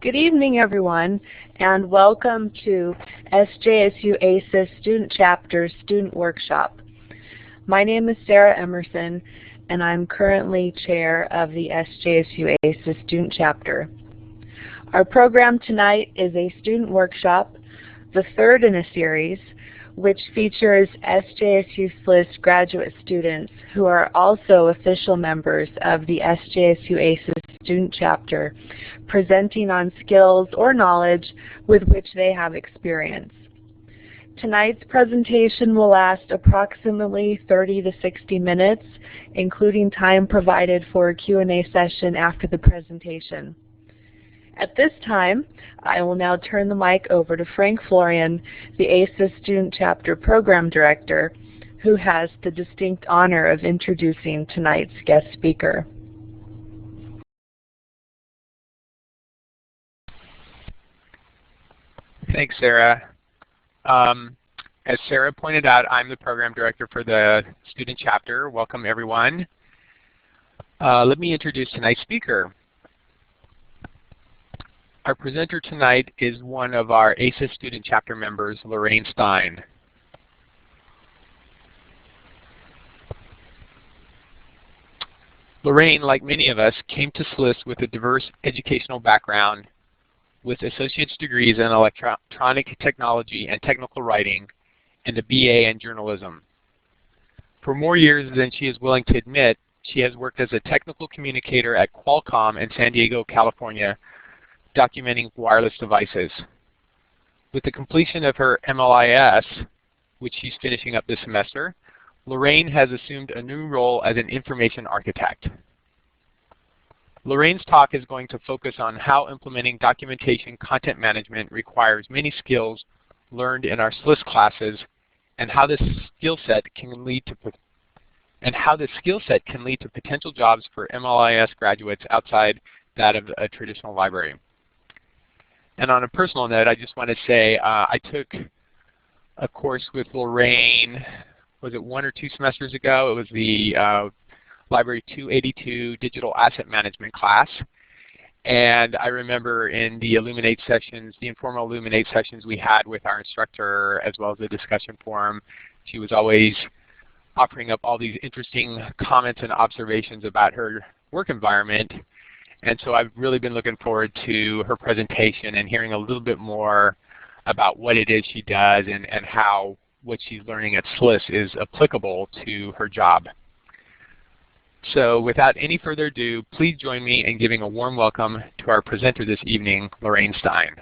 Good evening, everyone, and welcome to SJSU ASIS Student Chapter Student Workshop. My name is Sarah Emerson, and I'm currently chair of the SJSU ASIS Student Chapter. Our program tonight is a student workshop, the third in a series, which features SJSU SLIS graduate students who are also official members of the SJSU ASIS Student Chapter, presenting on skills or knowledge with which they have experience. Tonight's presentation will last approximately 30 to 60 minutes, including time provided for a Q&A session after the presentation. At this time, I will now turn the mic over to Frank Florian, the ASIS Student Chapter Program Director, who has the distinct honor of introducing tonight's guest speaker. Thanks, Sarah. As Sarah pointed out, I'm the Program Director for the Student Chapter. Welcome, everyone. Let me introduce tonight's speaker. Our presenter tonight is one of our ASIS Student Chapter members, Lorraine Stein. Lorraine, like many of us, came to SLIS with a diverse educational background with associate's degrees in electronic technology and technical writing and a BA in journalism. For more years than she is willing to admit, she has worked as a technical communicator at Qualcomm in San Diego, California, documenting wireless devices. With the completion of her MLIS, which she's finishing up this semester, Lorraine has assumed a new role as an information architect. Lorraine's talk is going to focus on how implementing documentation content management requires many skills learned in our SLIS classes and how this skill set can lead to potential jobs for MLIS graduates outside that of a traditional library. And on a personal note, I just want to say I took a course with Lorraine, was it 1 or 2 semesters ago? It was the Library 282 Digital Asset Management class. And I remember in the Illuminate sessions, the informal Illuminate sessions we had with our instructor, as well as the discussion forum, she was always offering up all these interesting comments and observations about her work environment. And so I've really been looking forward to her presentation and hearing a little bit more about what it is she does and how what she's learning at SLIS is applicable to her job. So without any further ado, please join me in giving a warm welcome to our presenter this evening, Lorraine Stein.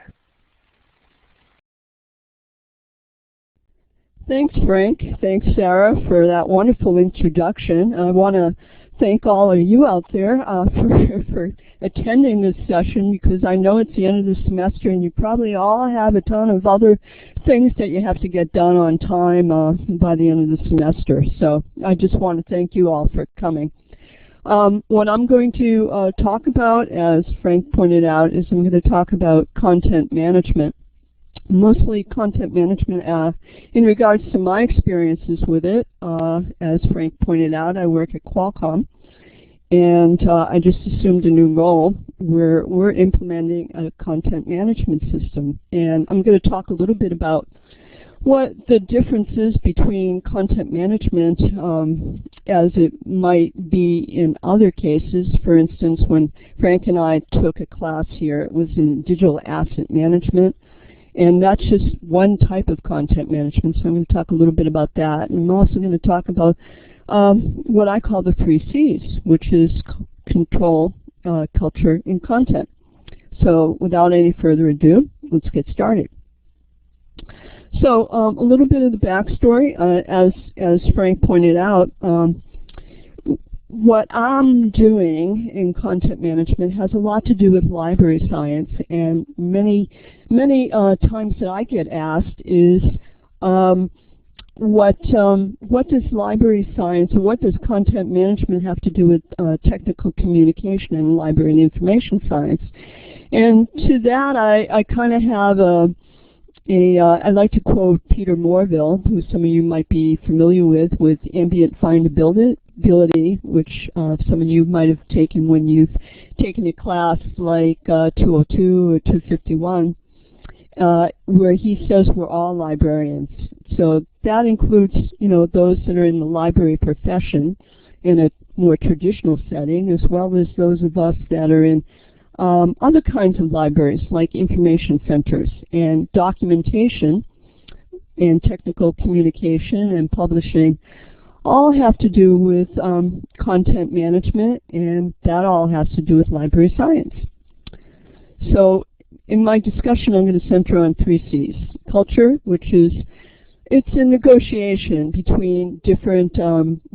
Thanks, Frank. Thanks, Sarah, for that wonderful introduction. I want to thank all of you out there for attending this session, because I know it's the end of the semester and you probably all have a ton of other things that you have to get done on time by the end of the semester. So I just want to thank you all for coming. What I'm going to talk about, as Frank pointed out, is I'm going to talk about content management. Mostly content management in regards to my experiences with it. As Frank pointed out, I work at Qualcomm, and I just assumed a new role where we're implementing a content management system. And I'm going to talk a little bit about what the difference is between content management as it might be in other cases. For instance, when Frank and I took a class here, it was in digital asset management. And that's just one type of content management, so I'm going to talk a little bit about that. And I'm also going to talk about what I call the 3 C's, which is control, culture, and content. So without any further ado, let's get started. So a little bit of the backstory. As Frank pointed out, what I'm doing in content management has a lot to do with library science, and many times that I get asked is what does library science, or what does content management have to do with technical communication in library and information science? And to that, I kind of have I like to quote Peter Morville, who some of you might be familiar with ambient find to build it. re-usability, which some of you might have taken when you've taken a class like 202 or 251, where he says we're all librarians. So that includes, those that are in the library profession in a more traditional setting, as well as those of us that are in other kinds of libraries, like information centers. And documentation and technical communication and publishing all have to do with content management, and that all has to do with library science. So in my discussion, I'm going to center on 3 C's. Culture, which is, it's a negotiation between different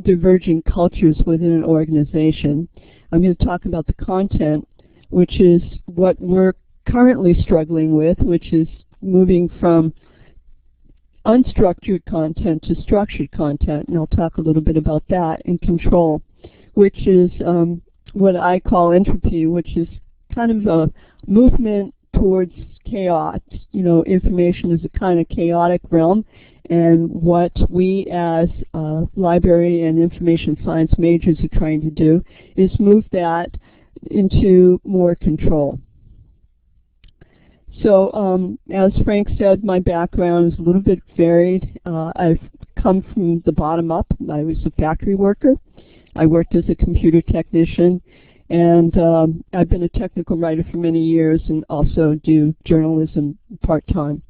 divergent cultures within an organization. I'm going to talk about the content, which is what we're currently struggling with, which is moving from unstructured content to structured content, and I'll talk a little bit about that. And control, which is what I call entropy, which is kind of a movement towards chaos. Information is a kind of chaotic realm, and what we as library and information science majors are trying to do is move that into more control. So as Frank said, my background is a little bit varied. I've come from the bottom up. I was a factory worker. I worked as a computer technician, and I've been a technical writer for many years and also do journalism part-time.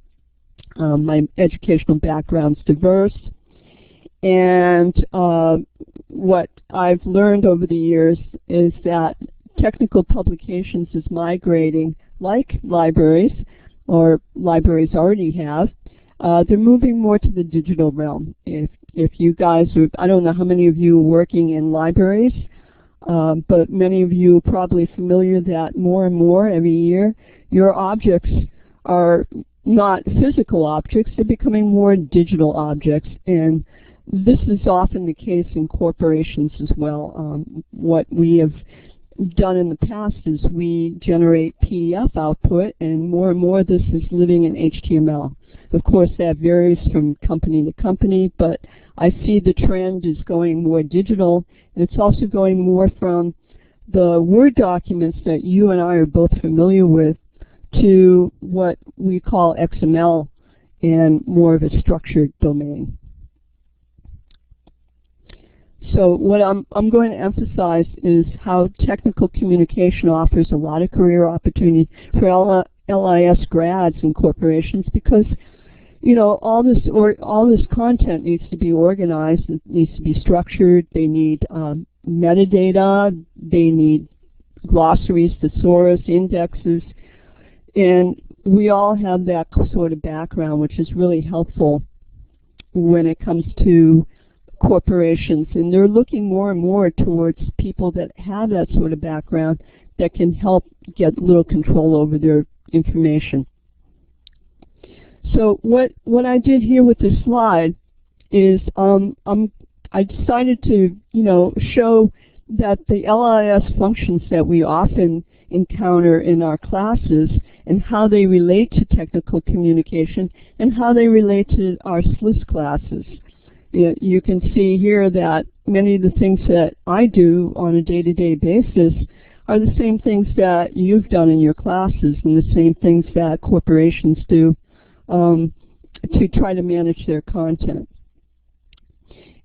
My educational background's diverse, and what I've learned over the years is that technical publications is migrating, like libraries, or libraries already have. They're moving more to the digital realm. If you guys are, I don't know how many of you are working in libraries, but many of you are probably familiar that more and more every year, your objects are not physical objects, they're becoming more digital objects, and this is often the case in corporations as well. What we have done in the past is we generate PDF output, and more this is living in HTML. Of course, that varies from company to company, but I see the trend is going more digital, and it's also going more from the Word documents that you and I are both familiar with to what we call XML and more of a structured domain. So what I'm going to emphasize is how technical communication offers a lot of career opportunity for LIS grads and corporations, because all this content needs to be organized, it needs to be structured. They need metadata, they need glossaries, thesaurus, indexes, and we all have that sort of background, which is really helpful when it comes to corporations, and they're looking more and more towards people that have that sort of background that can help get a little control over their information. So what I did here with this slide is I decided to show that the LIS functions that we often encounter in our classes and how they relate to technical communication and how they relate to our SLIS classes. You can see here that many of the things that I do on a day-to-day basis are the same things that you've done in your classes and the same things that corporations do to try to manage their content.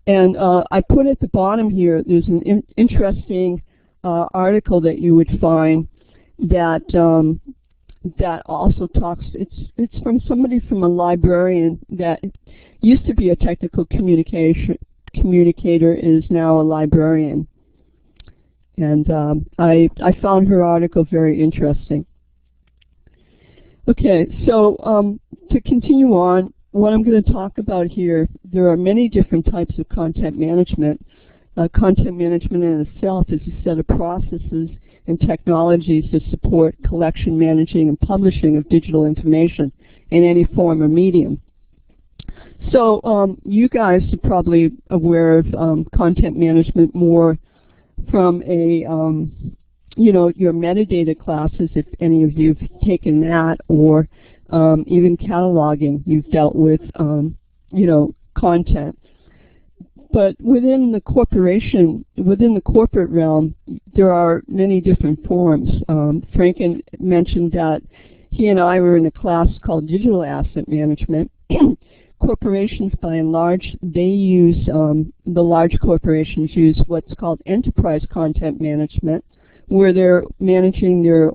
And I put at the bottom here, there's an interesting article that you would find that that also talks, it's from somebody from a librarian that used to be a technical communicator, is now a librarian. And I found her article very interesting. Okay, so to continue on, what I'm going to talk about here, there are many different types of content management. Content management in itself is a set of processes and technologies that support collection, managing, and publishing of digital information in any form or medium. So you guys are probably aware of content management more from a, your metadata classes, if any of you have taken that, or even cataloging. You've dealt with, content. But within the corporate realm, there are many different forms. Frank mentioned that he and I were in a class called Digital Asset Management. Corporations, by and large, they use, the large corporations use what's called enterprise content management, where they're managing their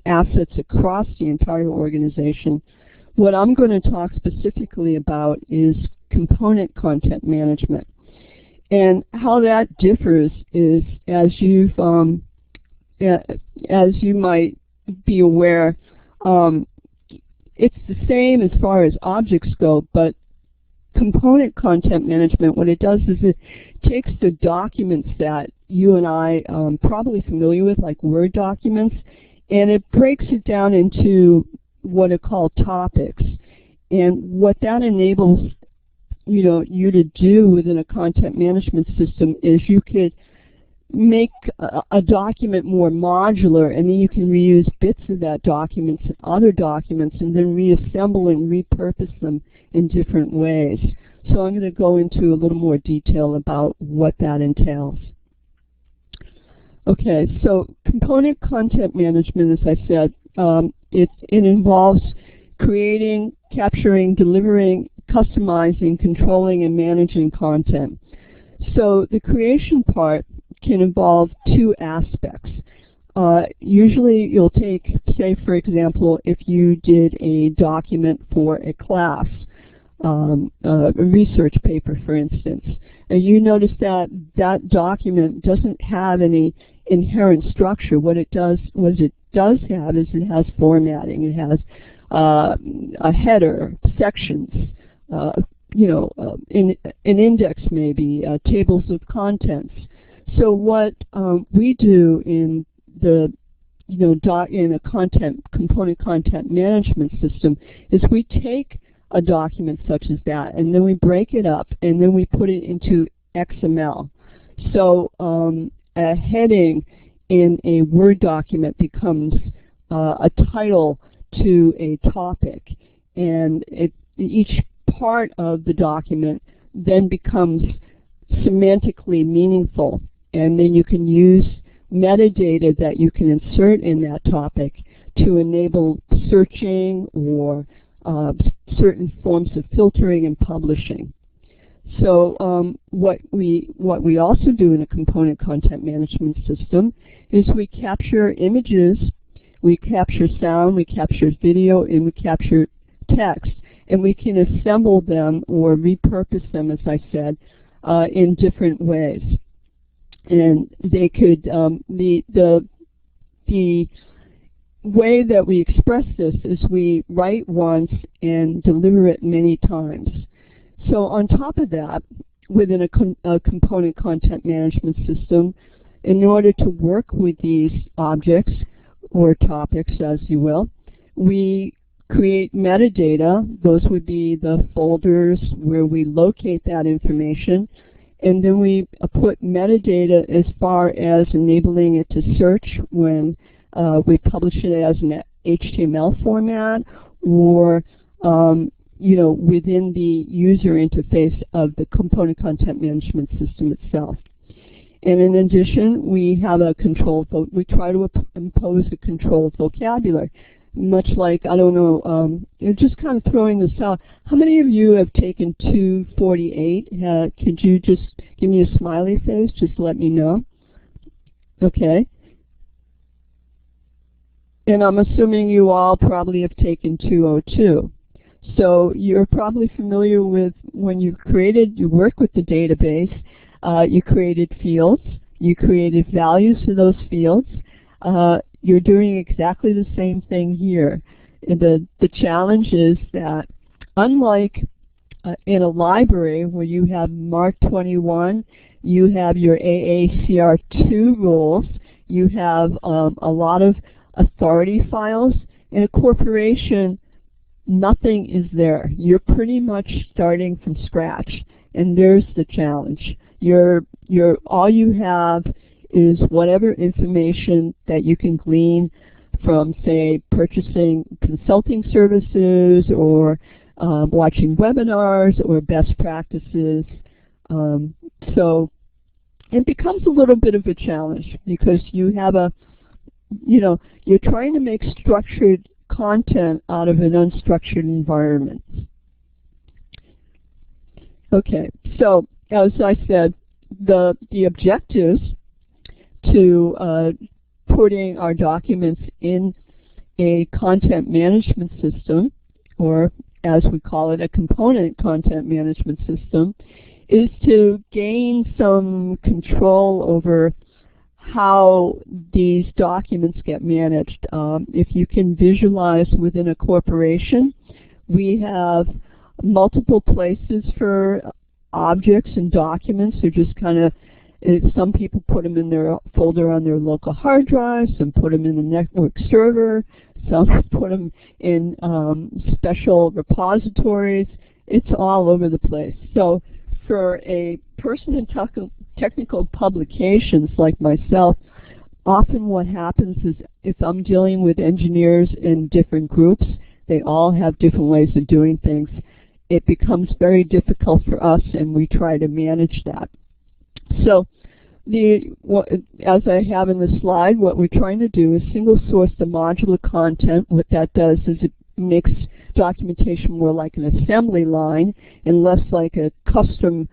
assets across the entire organization. What I'm going to talk specifically about is component content management. And how that differs is, as you might be aware, it's the same as far as objects go, but component content management, what it does is it takes the documents that you and I are probably familiar with, like Word documents, and it breaks it down into what are called topics. And what that enables you to do within a content management system is you could make a document more modular, and then you can reuse bits of that document and other documents and then reassemble and repurpose them in different ways. So I'm going to go into a little more detail about what that entails. Okay, so component content management, as I said, it involves creating, capturing, delivering, customizing, controlling, and managing content. So the creation part can involve two aspects. Usually you'll take, say for example, if you did a document for a class, a research paper for instance, and you notice that that document doesn't have any inherent structure. What it does have is it has formatting. It has a header, sections, an index maybe, tables of contents. So what we do in the in a component content management system is we take a document such as that, and then we break it up, and then we put it into XML. So a heading in a Word document becomes a title to a topic, and each part of the document then becomes semantically meaningful, and then you can use metadata that you can insert in that topic to enable searching or certain forms of filtering and publishing. So what we also do in a component content management system is we capture images, we capture sound, we capture video, and we capture text, and we can assemble them or repurpose them, as I said, in different ways. And they could the way that we express this is we write once and deliver it many times. So on top of that, within a component content management system, in order to work with these objects or topics, as you will, we create metadata. Those would be the folders where we locate that information. And then we put metadata as far as enabling it to search when we publish it as an HTML format, or within the user interface of the component content management system itself. And in addition, we have a controlled, we try to impose a controlled vocabulary. Much like, I don't know, just kind of throwing this out. How many of you have taken 248? Could you just give me a smiley face? Just let me know. Okay. And I'm assuming you all probably have taken 202. So you're probably familiar with when you work with the database, you created fields, you created values for those fields. You're doing exactly the same thing here. The challenge is that unlike in a library where you have Mark 21, you have your AACR2 rules, you have a lot of authority files. In a corporation, nothing is there. You're pretty much starting from scratch, and there's the challenge. All you have is whatever information that you can glean from, say, purchasing consulting services or watching webinars or best practices So it becomes a little bit of a challenge because you have you're trying to make structured content out of an unstructured environment. Okay, so as I said, the objectives to putting our documents in a content management system, or as we call it, a component content management system, is to gain some control over how these documents get managed. If you can visualize within a corporation, we have multiple places for objects and documents. They're just kind of, some people put them in their folder on their local hard drive, some put them in the network server, some put them in special repositories. It's all over the place. So for a person in technical publications like myself, often what happens is if I'm dealing with engineers in different groups, they all have different ways of doing things. It becomes very difficult for us, and we try to manage that. So as I have in the slide, what we're trying to do is single source the modular content. What that does is it makes documentation more like an assembly line and less like a custom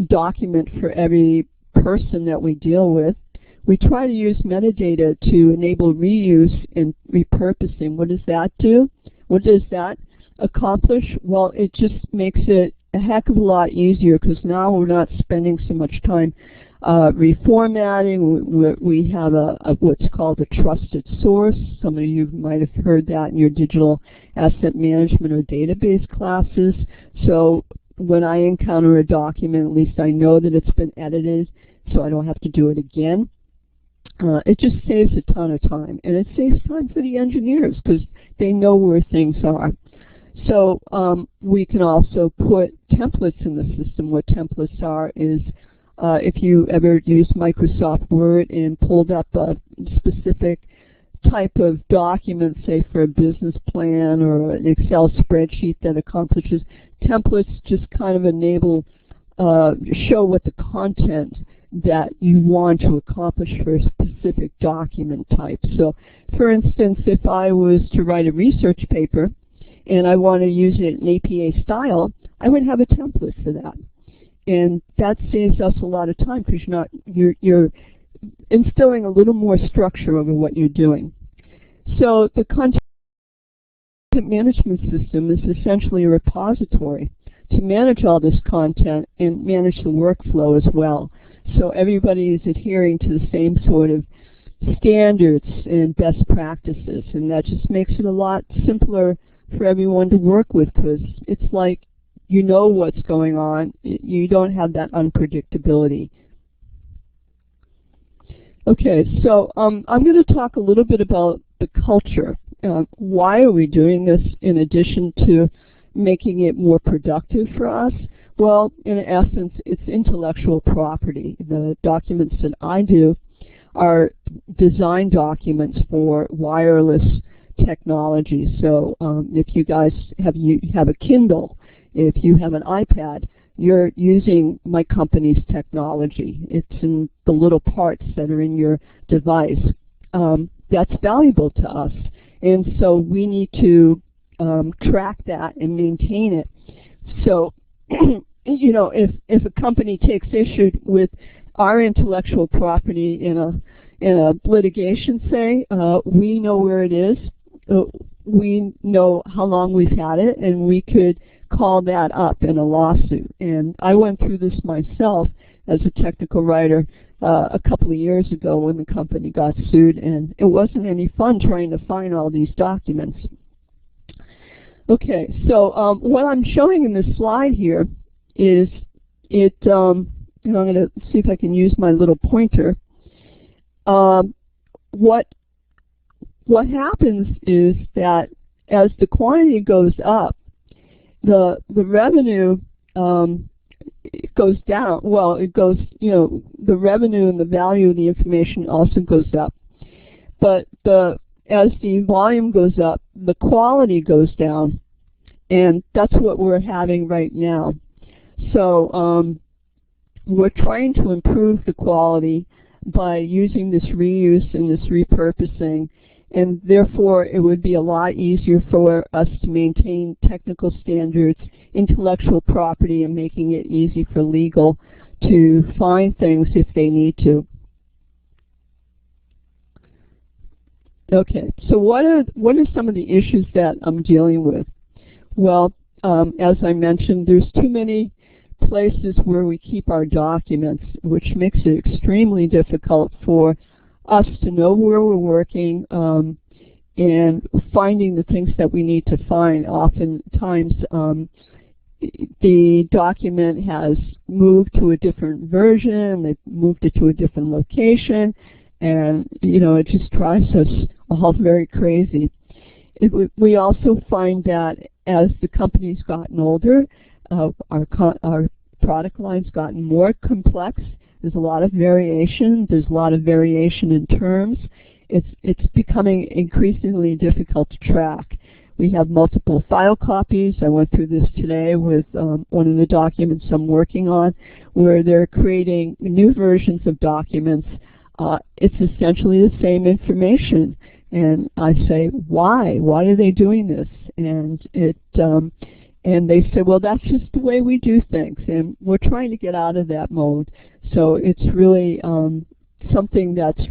document for every person that we deal with. We try to use metadata to enable reuse and repurposing. What does that do? What does that accomplish? Well, it just makes it a heck of a lot easier because now we're not spending so much time reformatting. We have what's called a trusted source. Some of you might have heard that in your digital asset management or database classes. So when I encounter a document, at least I know that it's been edited, so I don't have to do it again. It just saves a ton of time, and it saves time for the engineers because they know where things are. So we can also put templates in the system. What templates are is if you ever used Microsoft Word and pulled up a specific type of document, say for a business plan or an Excel spreadsheet that accomplishes, templates just kind of enable, show what the content that you want to accomplish for a specific document type. So for instance, if I was to write a research paper and I want to use it in APA style, I would have a template for that. And that saves us a lot of time because you're instilling a little more structure over what you're doing. So the content management system is essentially a repository to manage all this content and manage the workflow as well. So everybody is adhering to the same sort of standards and best practices, and that just makes it a lot simpler for everyone to work with because it's like you know what's going on. You don't have that unpredictability. Okay, so I'm going to talk a little bit about the culture. Why are we doing this in addition to making it more productive for us? Well, in essence, it's intellectual property. The documents that I do are design documents for wireless technology. So if you guys have a Kindle, if you have an iPad, you're using my company's technology. It's in the little parts that are in your device. That's valuable to us. And so we need to track that and maintain it. So, you know, if a company takes issue with our intellectual property in a litigation, say, we know where it is. We know how long we've had it, and we could call that up in a lawsuit. And I went through this myself as a technical writer a couple of years ago when the company got sued, and it wasn't any fun trying to find all these documents. Okay, so what I'm showing in this slide here is you know, I'm going to see if I can use my little pointer. What happens is that as the quantity goes up, the revenue goes down. Well, it goes, you know, the revenue and the value of the information also goes up. But as the volume goes up, the quality goes down. And that's what we're having right now. So we're trying to improve the quality by using this reuse and this repurposing, and therefore it would be a lot easier for us to maintain technical standards, intellectual property, and making it easy for legal to find things if they need to. Okay, so what are some of the issues that I'm dealing with? Well, as I mentioned, there's too many places where we keep our documents, which makes it extremely difficult for us to know where we're working and finding the things that we need to find. Oftentimes, the document has moved to a different version, they've moved it to a different location, and it just drives us all very crazy. We also find that as the company's gotten older, our product line's gotten more complex. There's a lot of variation. There's a lot of variation in terms. It's becoming increasingly difficult to track. We have multiple file copies. I went through this today with one of the documents I'm working on, where they're creating new versions of documents. It's essentially the same information. And I say, why? Why are they doing this? And they say, well, that's just the way we do things, and we're trying to get out of that mode. So it's really something that's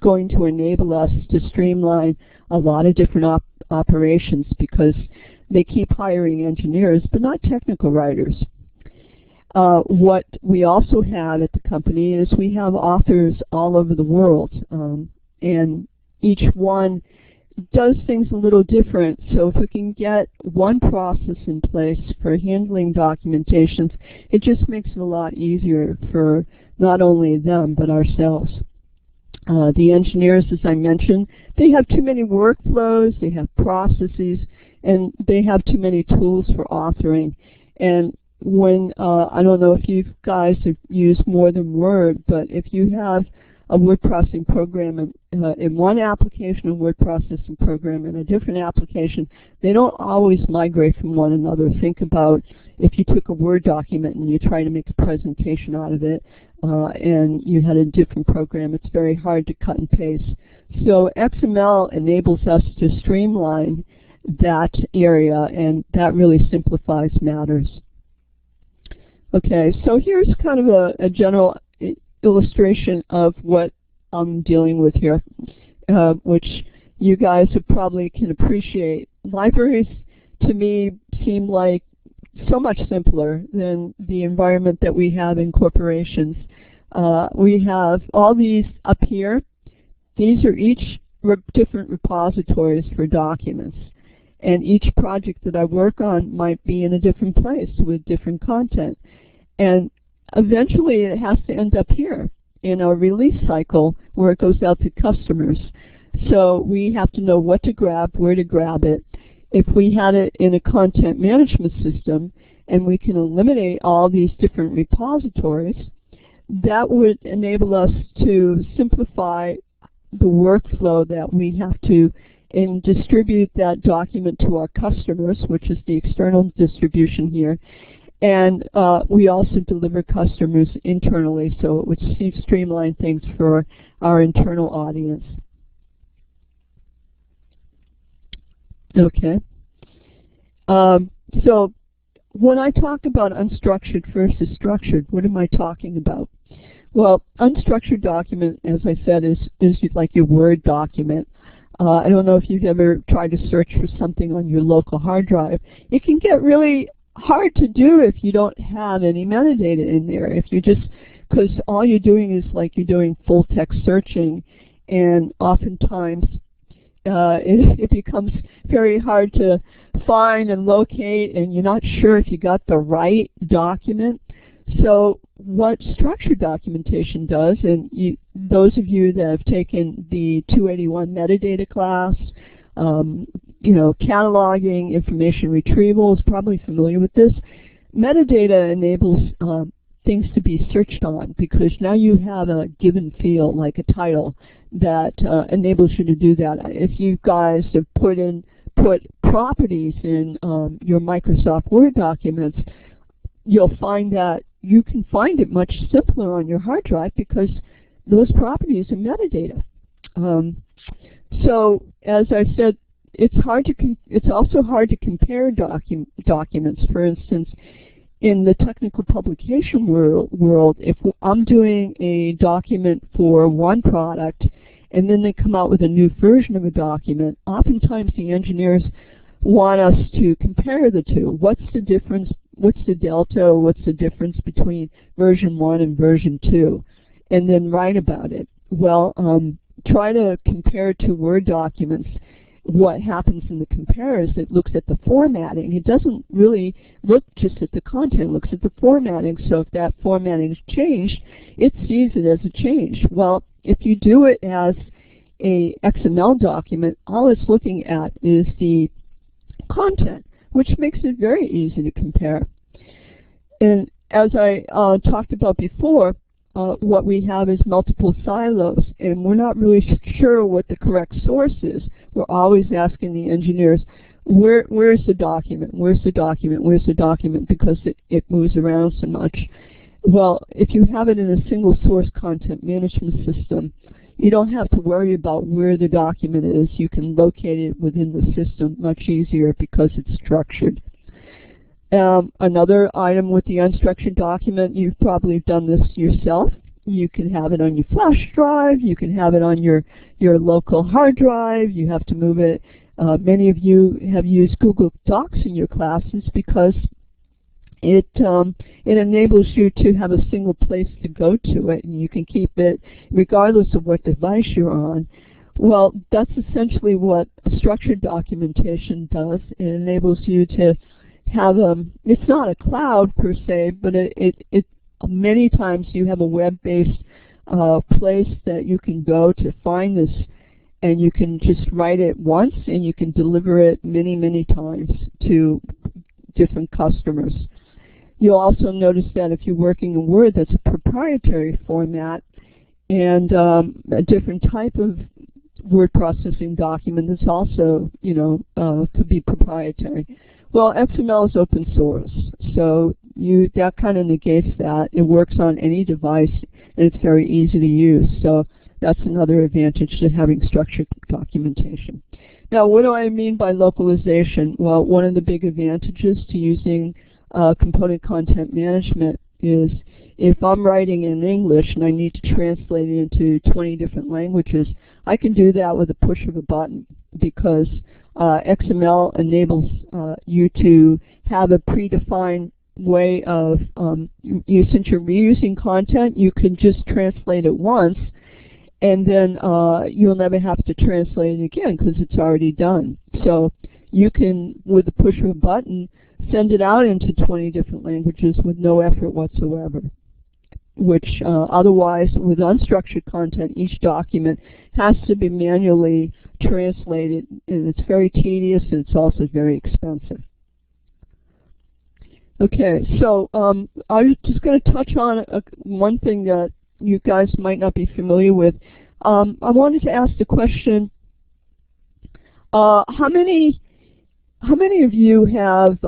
going to enable us to streamline a lot of different operations, because they keep hiring engineers, but not technical writers. What we also have at the company is we have authors all over the world, and each one does things a little different. So if we can get one process in place for handling documentations, it just makes it a lot easier for not only them, but ourselves. The engineers, as I mentioned, they have too many workflows, they have processes, and they have too many tools for authoring. And when, I don't know if you guys have used more than Word, but if you have a word processing program in one application, a word processing program in a different application, they don't always migrate from one another. Think about if you took a Word document and you try to make a presentation out of it, and you had a different program, it's very hard to cut and paste. So XML enables us to streamline that area, and that really simplifies matters. Okay, so here's kind of a general illustration of what I'm dealing with here, which you guys probably can appreciate. Libraries, to me, seem like so much simpler than the environment that we have in corporations. We have all these up here. These are each different repositories for documents. And each project that I work on might be in a different place with different content. And eventually it has to end up here in our release cycle where it goes out to customers. So we have to know what to grab, where to grab it. If we had it in a content management system and we can eliminate all these different repositories, that would enable us to simplify the workflow that we have to distribute that document to our customers, which is the external distribution here. And we also deliver customers internally, so it would streamline things for our internal audience. Okay. So when I talk about unstructured versus structured, what am I talking about? Well, unstructured document, as I said, is like your Word document. I don't know if you've ever tried to search for something on your local hard drive. It can get really hard to do if you don't have any metadata in there. If you just, because all you're doing is like you're doing full text searching, and oftentimes it becomes very hard to find and locate, and you're not sure if you got the right document. So what structured documentation does, and those of you that have taken the 281 metadata class, cataloging, information retrieval is probably familiar with this. Metadata enables things to be searched on, because now you have a given field, like a title, that enables you to do that. If you guys have put properties in your Microsoft Word documents, you'll find that you can find it much simpler on your hard drive because those properties are metadata. So as I said, it's also hard to compare documents. For instance, in the technical publication world, if I'm doing a document for one product and then they come out with a new version of a document, oftentimes the engineers want us to compare the two. What's the difference? What's the delta? What's the difference between version 1 and version 2? And then write about it. Well, try to compare two Word documents. What happens in the compare is it looks at the formatting. It doesn't really look just at the content, it looks at the formatting. So if that formatting is changed, it sees it as a change. Well, if you do it as a XML document, all it's looking at is the content, which makes it very easy to compare. And as I talked about before, what we have is multiple silos, and we're not really sure what the correct source is. We're always asking the engineers, where's the document? Where's the document? Where's the document? Because it moves around so much. Well, if you have it in a single source content management system, you don't have to worry about where the document is. You can locate it within the system much easier because it's structured. Another item with the unstructured document, you've probably done this yourself. You can have it on your flash drive. You can have it on your local hard drive. You have to move it. Many of you have used Google Docs in your classes because it enables you to have a single place to go to it, and you can keep it regardless of what device you're on. Well, that's essentially what structured documentation does. It enables you to have it's not a cloud per se, but it many times you have a web-based place that you can go to find this, and you can just write it once and you can deliver it many times to different customers. You'll also notice that if you're working in Word, that's a proprietary format, and a different type of word processing document that's also, could be proprietary. Well, XML is open source, so that kind of negates that. It works on any device, and it's very easy to use. So that's another advantage to having structured documentation. Now, what do I mean by localization? Well, one of the big advantages to using component content management is if I'm writing in English and I need to translate it into 20 different languages, I can do that with a push of a button because XML enables you to have a predefined way of, since you're reusing content, you can just translate it once, and then you'll never have to translate it again because it's already done. So you can, with the push of a button, send it out into 20 different languages with no effort whatsoever, which otherwise, with unstructured content, each document has to be manually translated, and it's very tedious and it's also very expensive. Okay, so I was just going to touch on one thing that you guys might not be familiar with. I wanted to ask the question, how many of you have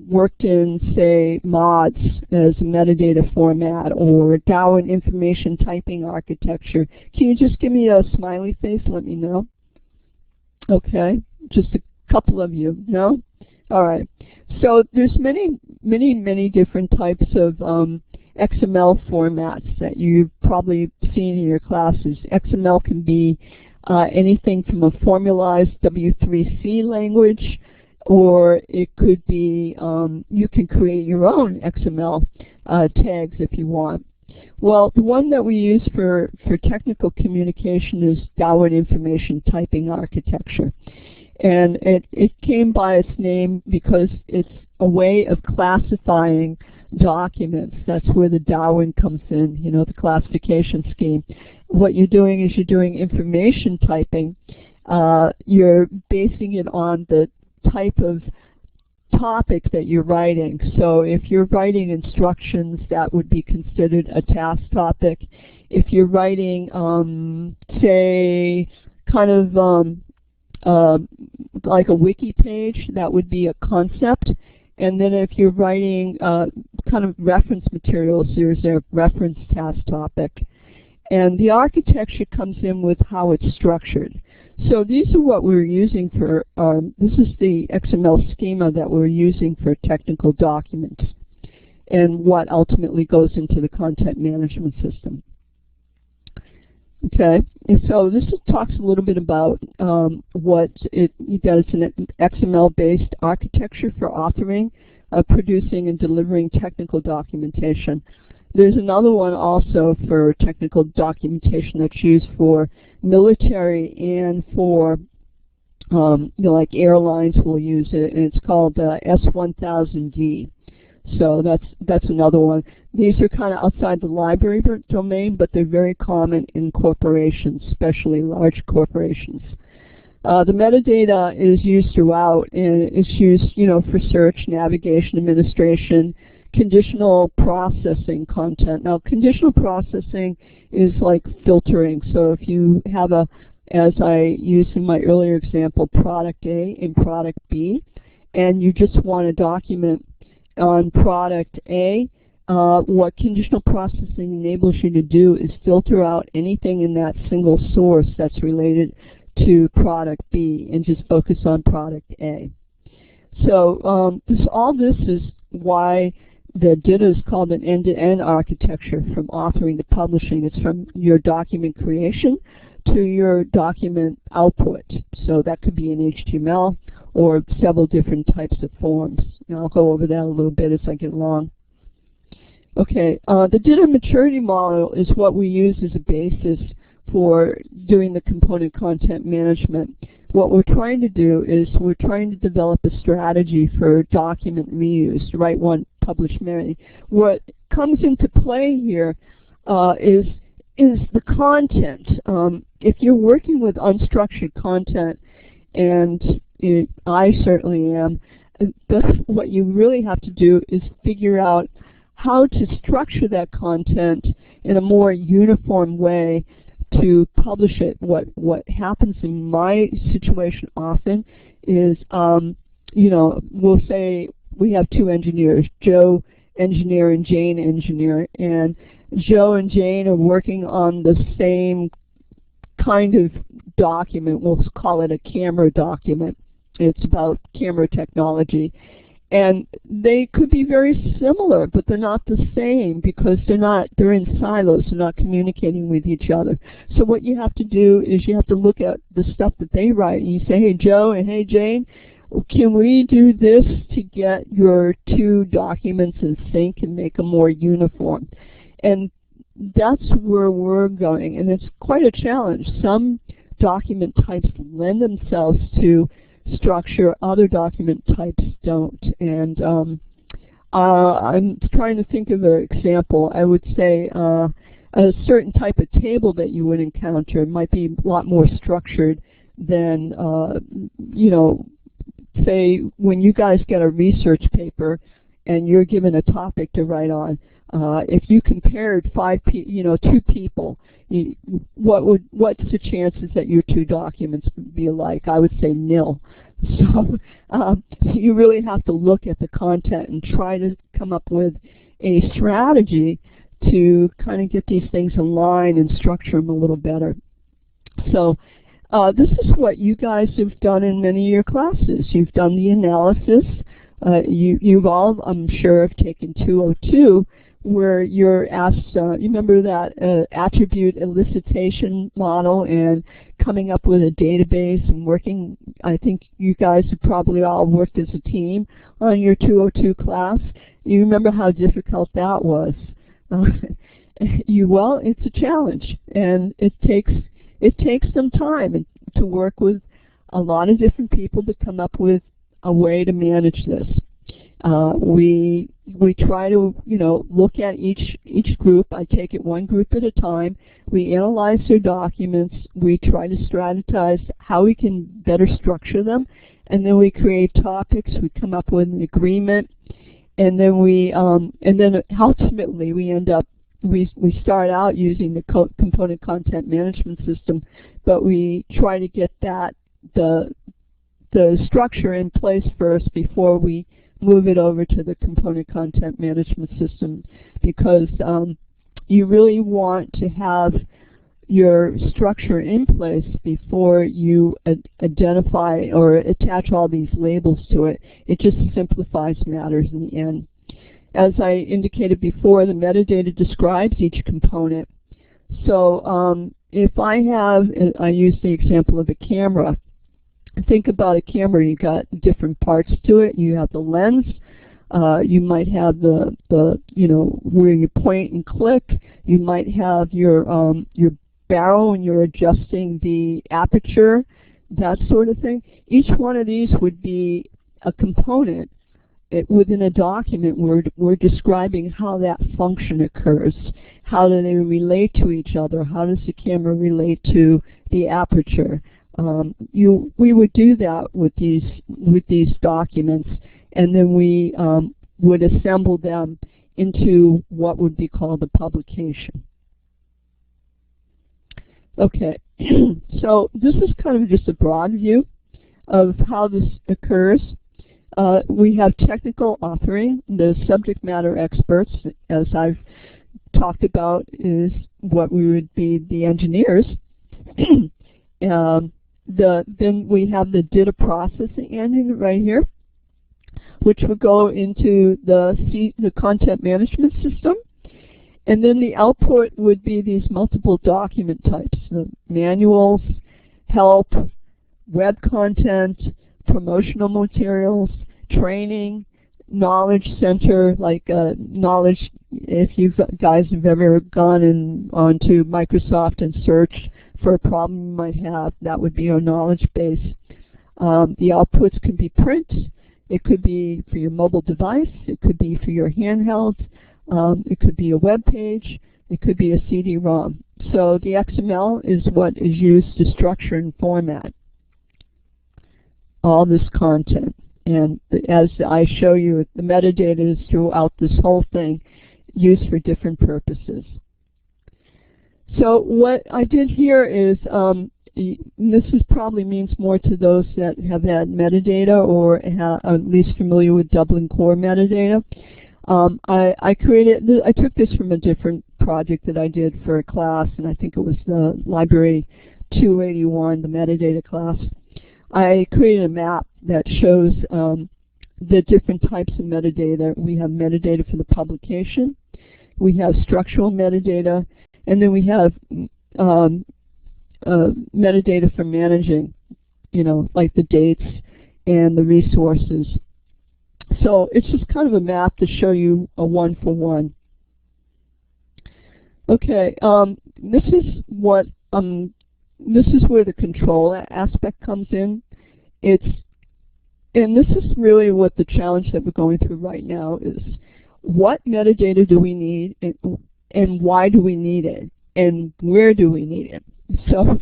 worked in, say, mods as a metadata format or Darwin information typing architecture? Can you just give me a smiley face? Let me know. Okay, just a couple of you. No? All right. So there's many different types of XML formats that you've probably seen in your classes. XML can be anything from a formalized W3C language, or it could be, you can create your own XML tags if you want. Well, the one that we use for technical communication is Darwin Information Typing Architecture. And it came by its name because it's a way of classifying documents. That's where the Darwin comes in, the classification scheme. What you're doing is you're doing information typing. You're basing it on the type of topic that you're writing. So if you're writing instructions, that would be considered a task topic. If you're writing, say, kind of like a wiki page, that would be a concept. And then if you're writing kind of reference materials, there's a reference task topic. And the architecture comes in with how it's structured. So these are what we're using for, this is the XML schema that we're using for technical documents and what ultimately goes into the content management system. Okay, and so this talks a little bit about what it does in an XML-based architecture for authoring, producing, and delivering technical documentation. There's another one also for technical documentation that's used for military and for, like airlines will use it, and it's called S1000D. So that's another one. These are kind of outside the library domain, but they're very common in corporations, especially large corporations. The metadata is used throughout, and it's used, for search, navigation, administration, conditional processing content. Now, conditional processing is like filtering. So if you have as I used in my earlier example, product A and product B, and you just want to document on product A, what conditional processing enables you to do is filter out anything in that single source that's related to product B and just focus on product A. So all this is why the DITA is called an end-to-end architecture from authoring to publishing. It's from your document creation to your document output. So that could be in HTML or several different types of forms. And I'll go over that a little bit as I get along. Okay, the DITA maturity model is what we use as a basis for doing the component content management. What we're trying to do is we're trying to develop a strategy for document reuse, write one, publish many. What comes into play here is the content. If you're working with unstructured content, and I certainly am, what you really have to do is figure out how to structure that content in a more uniform way to publish it. What happens in my situation often is, we'll say we have two engineers, Joe engineer and Jane engineer, and Joe and Jane are working on the same kind of document. We'll call it a camera document. It's about camera technology. And they could be very similar, but they're not the same because they're in silos, they're not communicating with each other. So what you have to do is you have to look at the stuff that they write, and you say, hey Joe and hey Jane, can we do this to get your two documents in sync and make them more uniform? And that's where we're going, and it's quite a challenge. Some document types lend themselves to structure, other document types don't. And I'm trying to think of an example. I would say a certain type of table that you would encounter might be a lot more structured than, say when you guys get a research paper and you're given a topic to write on. If you compared two people, what's the chances that your two documents would be alike? I would say nil. So you really have to look at the content and try to come up with a strategy to kind of get these things aligned and structure them a little better. So this is what you guys have done in many of your classes. You've done the analysis. You've all, I'm sure, have taken 202, where you're asked, you remember that attribute elicitation model and coming up with a database and working. I think you guys have probably all worked as a team on your 202 class. You remember how difficult that was. Well, it's a challenge, and it takes some time to work with a lot of different people to come up with a way to manage this. We try to look at each group. I take it one group at a time. We analyze their documents. We try to strategize how we can better structure them, and then we create topics. We come up with an agreement, and then ultimately we end up. We start out using the component content management system, but we try to get the structure in place first before we move it over to the component content management system, because you really want to have your structure in place before you identify or attach all these labels to it. It just simplifies matters in the end. As I indicated before, the metadata describes each component. So if I use the example of a camera. Think about a camera. You got different parts to it. You have the lens. You might have the where you point and click. You might have your barrel and you're adjusting the aperture, that sort of thing. Each one of these would be a component within a document where we're describing how that function occurs. How do they relate to each other? How does the camera relate to the aperture? We would do that with these documents, and then we would assemble them into what would be called a publication. Okay, so this is kind of just a broad view of how this occurs. We have technical authoring. The subject matter experts, as I've talked about, is what we would be the engineers. Then we have the DITA processing engine right here, which would go into the content management system. And then the output would be these multiple document types: the manuals, help, web content, promotional materials, training, knowledge center, like knowledge. If you guys have ever gone onto Microsoft and searched for a problem you might have, that would be your knowledge base. The outputs could be print. It could be for your mobile device. It could be for your handheld. It could be a web page. It could be a CD-ROM. So the XML is what is used to structure and format all this content. And as I show you, the metadata is throughout this whole thing, used for different purposes. So what I did here is, this probably means more to those that have had metadata or are at least familiar with Dublin Core metadata. I took this from a different project that I did for a class, and I think it was the Library 281, the metadata class. I created a map that shows the different types of metadata. We have metadata for the publication, we have structural metadata, and then we have metadata for managing, like the dates and the resources. So it's just kind of a map to show you a one-for-one. Okay, this is where the control aspect comes in. And this is really what the challenge that we're going through right now is: what metadata do we need, and why do we need it, and where do we need it? So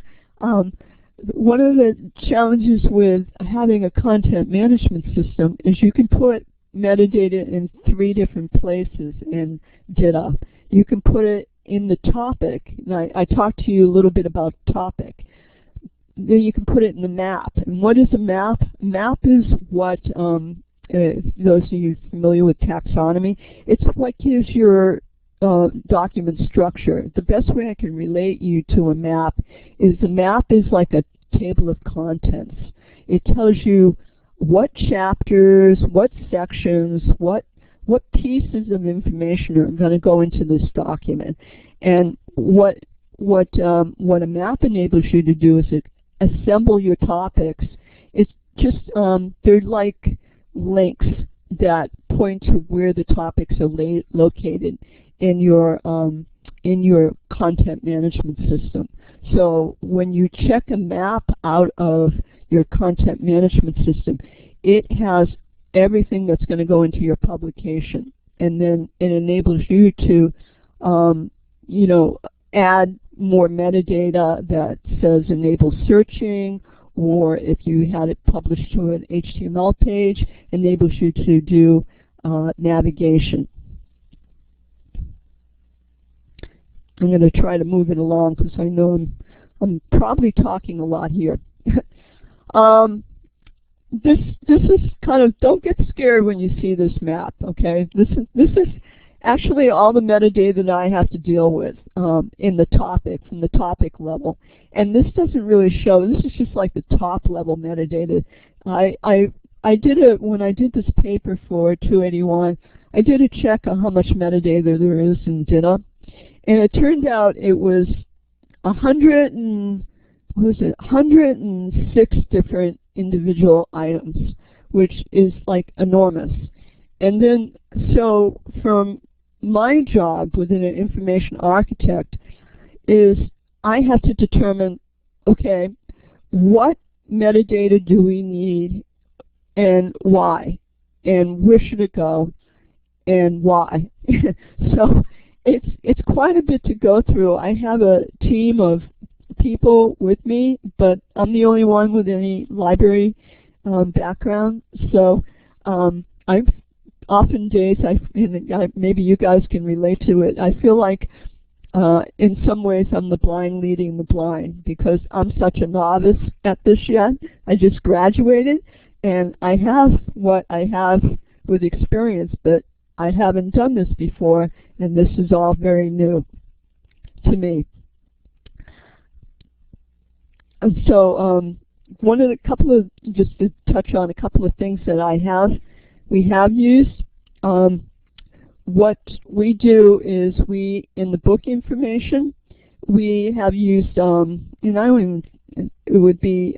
one of the challenges with having a content management system is you can put metadata in 3 different places in DITA. You can put it in the topic, and I talked to you a little bit about topic. Then you can put it in the map. And what is a map? A map is what, those of you familiar with taxonomy, it's what gives your document structure. The best way I can relate you to a map is the map is like a table of contents. It tells you what chapters, what sections, what pieces of information are going to go into this document. And what a map enables you to do is it assemble your topics. It's just they're like links that point to where the topics are located in your content management system. So when you check a map out of your content management system, it has everything that's going to go into your publication, and then it enables you to add more metadata that says enable searching, or if you had it published to an HTML page, enables you to do navigation. I'm going to try to move it along because I know I'm probably talking a lot here. this is kind of, don't get scared when you see this map, okay? This is actually all the metadata that I have to deal with in the topic, from the topic level. And this doesn't really show, this is just like the top level metadata. I did it, when I did this paper for 281, I did a check on how much metadata there is in DITA. And it turned out it was 106 different individual items, which is like enormous. And then, so from my job within an information architect is I have to determine, okay, what metadata do we need and why? And where should it go and why? So it's quite a bit to go through. I have a team of people with me, but I'm the only one with any library background. So I've often days, maybe you guys can relate to it, I feel like in some ways I'm the blind leading the blind, because I'm such a novice at this yet. I just graduated, and I have what I have with experience, but I haven't done this before, and this is all very new to me. And so just to touch on a couple of things that we have used. What we do is in the book information, we have used, it would be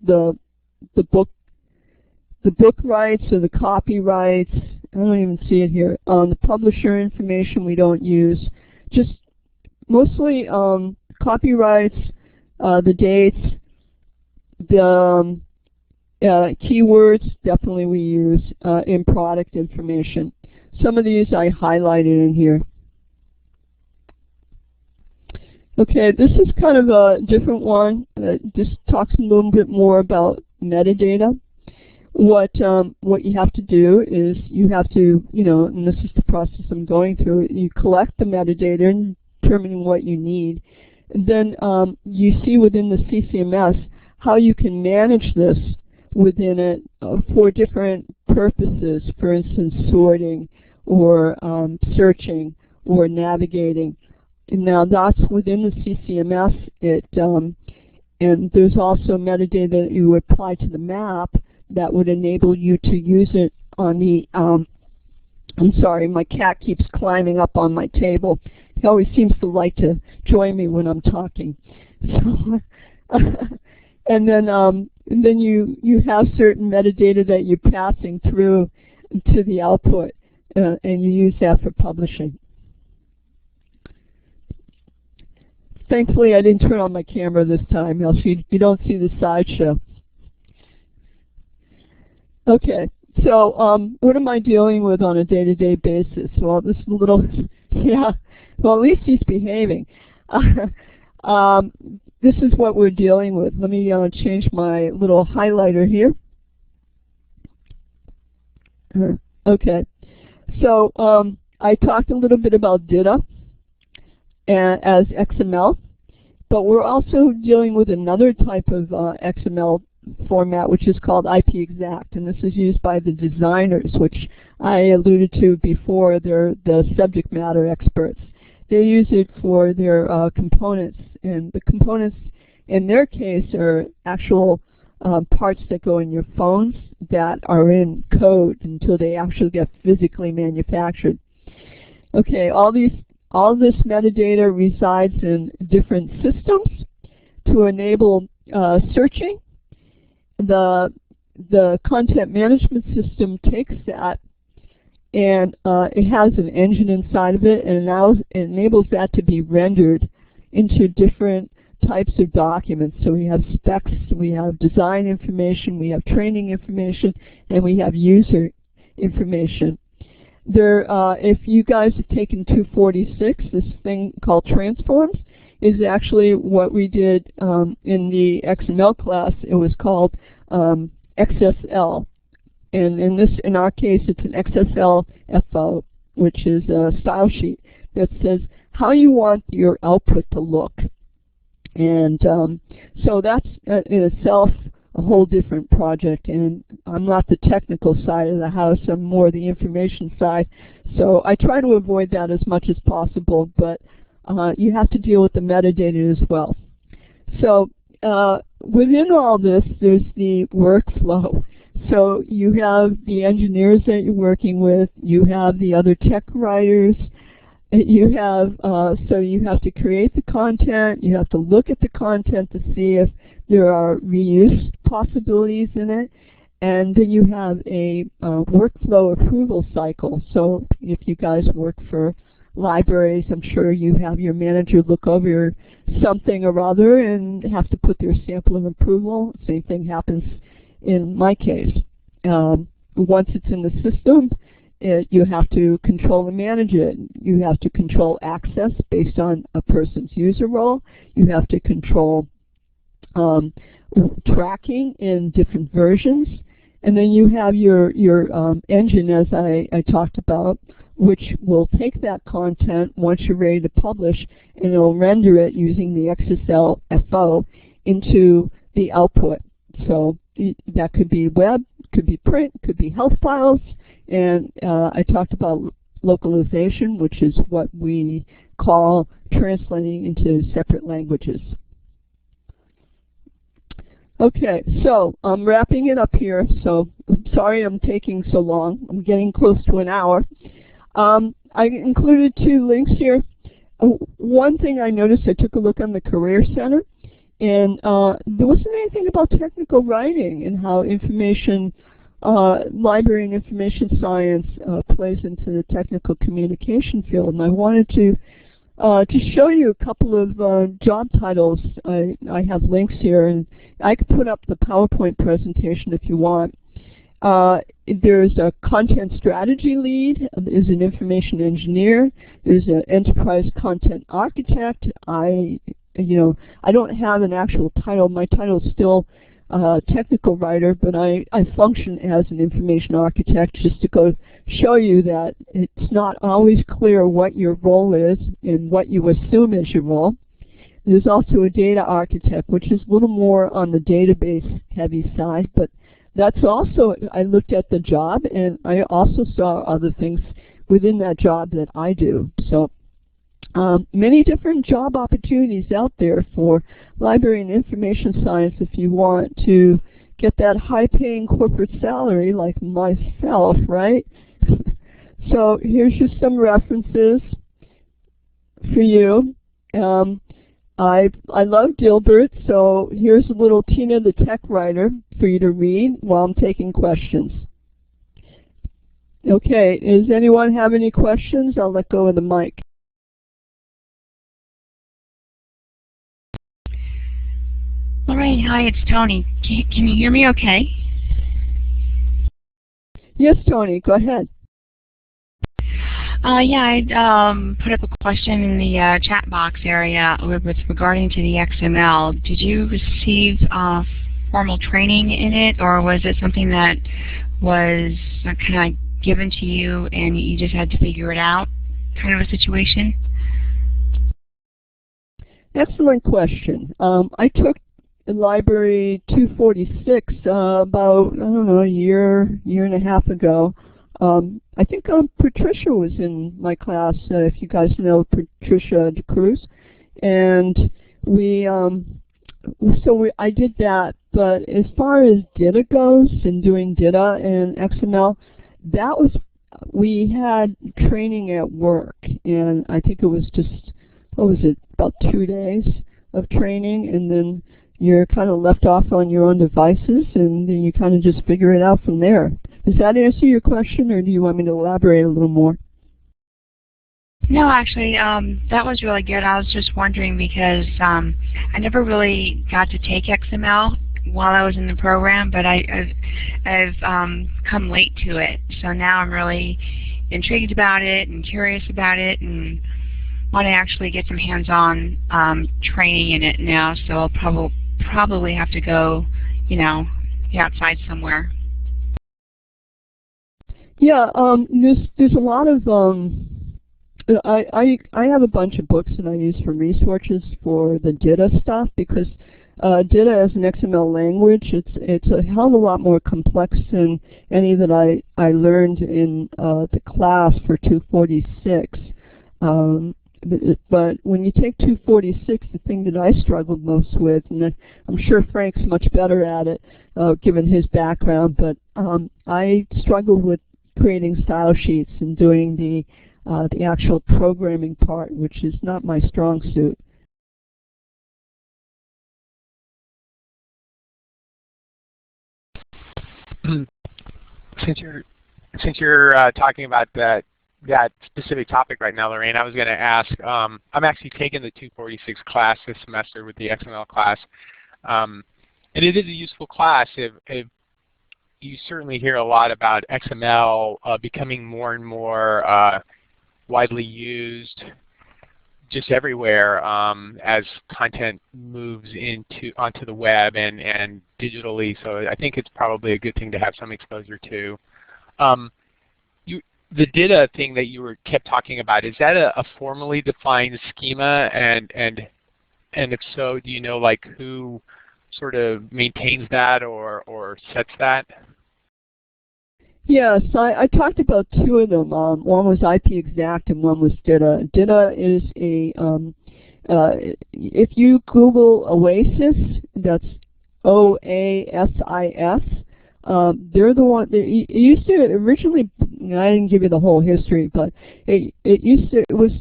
the book rights or the copyrights. I don't even see it here. The publisher information we don't use. Just mostly copyrights, the dates, the keywords, definitely we use in product information. Some of these I highlighted in here. Okay, this is kind of a different one. Just talks a little bit more about metadata. What you have to do is you have to, and this is the process I'm going through, you collect the metadata and determining what you need. And then you see within the CCMS how you can manage this within it for different purposes, for instance, sorting or searching or navigating. And now that's within the CCMS. And there's also metadata that you apply to the map that would enable you to use it on the, I'm sorry, my cat keeps climbing up on my table. He always seems to like to join me when I'm talking. So, and then you have certain metadata that you're passing through to the output, and you use that for publishing. Thankfully, I didn't turn on my camera this time, else you don't see the sideshow. Okay, so what am I dealing with on a day-to-day basis? Well, this little, yeah, well, at least he's behaving. This is what we're dealing with. Let me change my little highlighter here. Okay, so I talked a little bit about DITA as XML, but we're also dealing with another type of XML format, which is called IPExact, and this is used by the designers, which I alluded to before. They're the subject matter experts. They use it for their components, and the components in their case are actual parts that go in your phones that are in code until they actually get physically manufactured. Okay, all this metadata resides in different systems to enable searching. The content management system takes that, and it has an engine inside of it, and it enables that to be rendered into different types of documents. So we have specs, we have design information, we have training information, and we have user information. If you guys have taken 246, this thing called transforms is actually what we did in the XML class. It was called XSL. And in our case, it's an XSL FO, which is a style sheet that says how you want your output to look. And so that's in itself a whole different project, and I'm not the technical side of the house, I'm more the information side. So I try to avoid that as much as possible, but you have to deal with the metadata as well. So within all this, there's the workflow. So you have the engineers that you're working with, you have the other tech writers, you have, so you have to create the content, you have to look at the content to see if there are reuse possibilities in it, and then you have a workflow approval cycle. So if you guys work for libraries, I'm sure you have your manager look over something or other and have to put their stamp of approval. Same thing happens in my case. Once it's in the system, you have to control and manage it. You have to control access based on a person's user role. You have to control tracking in different versions. And then you have your engine, as I talked about, which will take that content once you're ready to publish, and it will render it using the XSL FO into the output. So that could be web, could be print, could be health files, and I talked about localization, which is what we call translating into separate languages. Okay, so I'm wrapping it up here, so I'm sorry I'm taking so long. I'm getting close to an hour. I included 2 links here. One thing I noticed, I took a look on the Career Center, and there wasn't anything about technical writing and how information, library and information science plays into the technical communication field. And I wanted to show you a couple of job titles. I have links here, and I could put up the PowerPoint presentation if you want. There's a content strategy lead, there's an information engineer, there's an enterprise content architect. I don't have an actual title. My title is still technical writer, but I function as an information architect, just to go show you that it's not always clear what your role is and what you assume is your role. There's also a data architect, which is a little more on the database heavy side, but that's also, I looked at the job and I also saw other things within that job that I do. So many different job opportunities out there for library and information science if you want to get that high-paying corporate salary like myself, right? So here's just some references for you. I love Dilbert, so here's a little Tina the Tech Writer for you to read while I'm taking questions. Okay, does anyone have any questions? I'll let go of the mic. Lorraine, hi, it's Tony. Can you hear me okay? Yes, Tony, go ahead. Yeah, I put up a question in the chat box area with regarding to the XML. Did you receive formal training in it, or was it something that was kind of given to you and you just had to figure it out, kind of a situation? Excellent question. I took Library 246 about, I don't know, a year and a half ago. I think Patricia was in my class, if you guys know Patricia DeCruz, and I did that. But as far as DITA goes and doing DITA and XML, we had training at work, and I think it was just, what was it, about 2 days of training, and then you're kind of left off on your own devices, and then you kind of just figure it out from there. Does that answer your question, or do you want me to elaborate a little more? No, actually, that was really good. I was just wondering because I never really got to take XML while I was in the program, but I've come late to it. So now I'm really intrigued about it and curious about it, and want to actually get some hands-on training in it now. So I'll probably have to go, be outside somewhere. Yeah, there's a lot of I have a bunch of books that I use for resources for the DITA stuff, because DITA as an XML language, it's a hell of a lot more complex than any that I learned in the class for 246. But when you take 246, the thing that I struggled most with, and I'm sure Frank's much better at it given his background, but I struggled with creating style sheets and doing the actual programming part, which is not my strong suit. Since you're talking about that specific topic right now, Lorraine, I was going to ask. I'm actually taking the 246 class this semester with the XML class, and it is a useful class. If you certainly hear a lot about XML becoming more and more widely used just everywhere as content moves onto the web and digitally. So I think it's probably a good thing to have some exposure to. The DITA thing that you kept talking about, is that a formally defined schema? And if so, do you know like who sort of maintains that or sets that? Yes, I talked about two of them. One was IPExact and one was DITA. DITA is if you Google OASIS, that's OASIS, they're the one. It used to originally. I didn't give you the whole history, but it was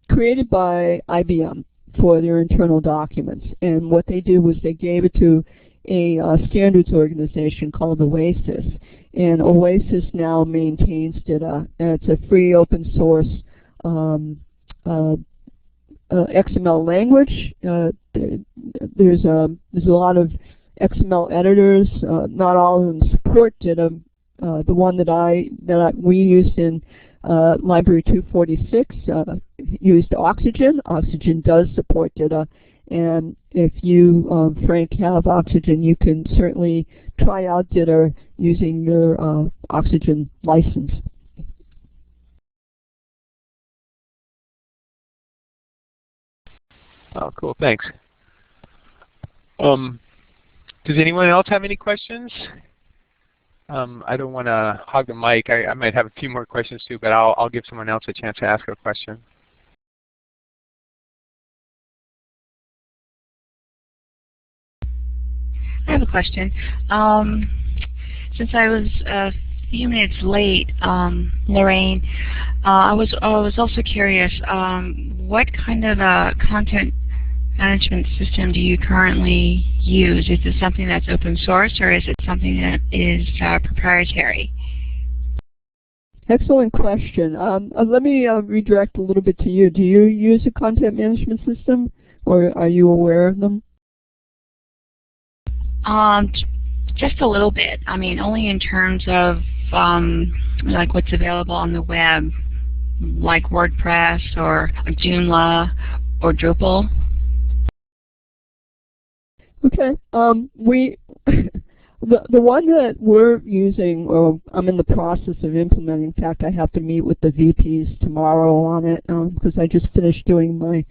created by IBM for their internal documents, and what they did was they gave it to a standards organization called OASIS, and OASIS now maintains DITA, and it's a free open source XML language. There's a lot of XML editors. Not all of them support DITA. The one that we used in Library 246 used Oxygen. Oxygen does support DITA, and if you, Frank, have Oxygen, you can certainly try out DITA using your Oxygen license. Oh, cool. Thanks. Does anyone else have any questions? I don't want to hog the mic. I might have a few more questions too, but I'll give someone else a chance to ask a question. I have a question. Since I was a few minutes late, Lorraine, I was also curious. What kind of content management system do you currently use? Is it something that's open source, or is it something that is proprietary? Excellent question. Let me redirect a little bit to you. Do you use a content management system, or are you aware of them? Just a little bit. I mean, only in terms of like what's available on the web, like WordPress or Joomla or Drupal. Okay. The one that we're using, or I'm in the process of implementing. In fact, I have to meet with the VPs tomorrow on it because I just finished doing my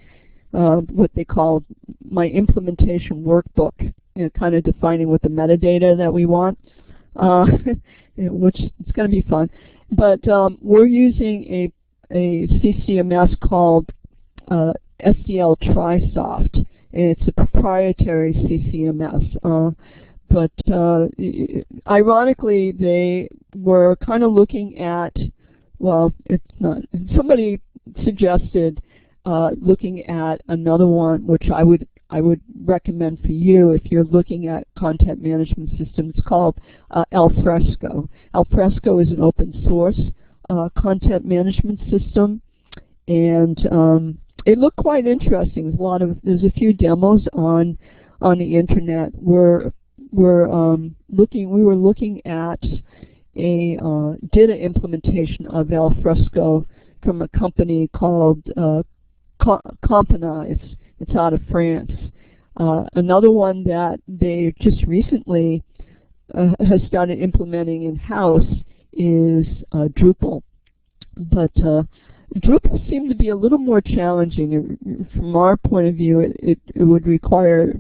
what they call my implementation workbook, kind of defining what the metadata that we want, which is going to be fun. But we're using a CCMS called SDL Trisoft, and it's a proprietary CCMS. But ironically, they were kind of looking at, well, it's not. Somebody suggested looking at another one, which I would recommend for you if you're looking at content management systems. It's called Alfresco. Alfresco is an open source content management system, and it looked quite interesting. There's a few demos on the internet. We were looking at a DITA implementation of Alfresco from a company called Componize. It's out of France. Another one that they just recently has started implementing in-house is Drupal. But Drupal seemed to be a little more challenging. From our point of view, it would require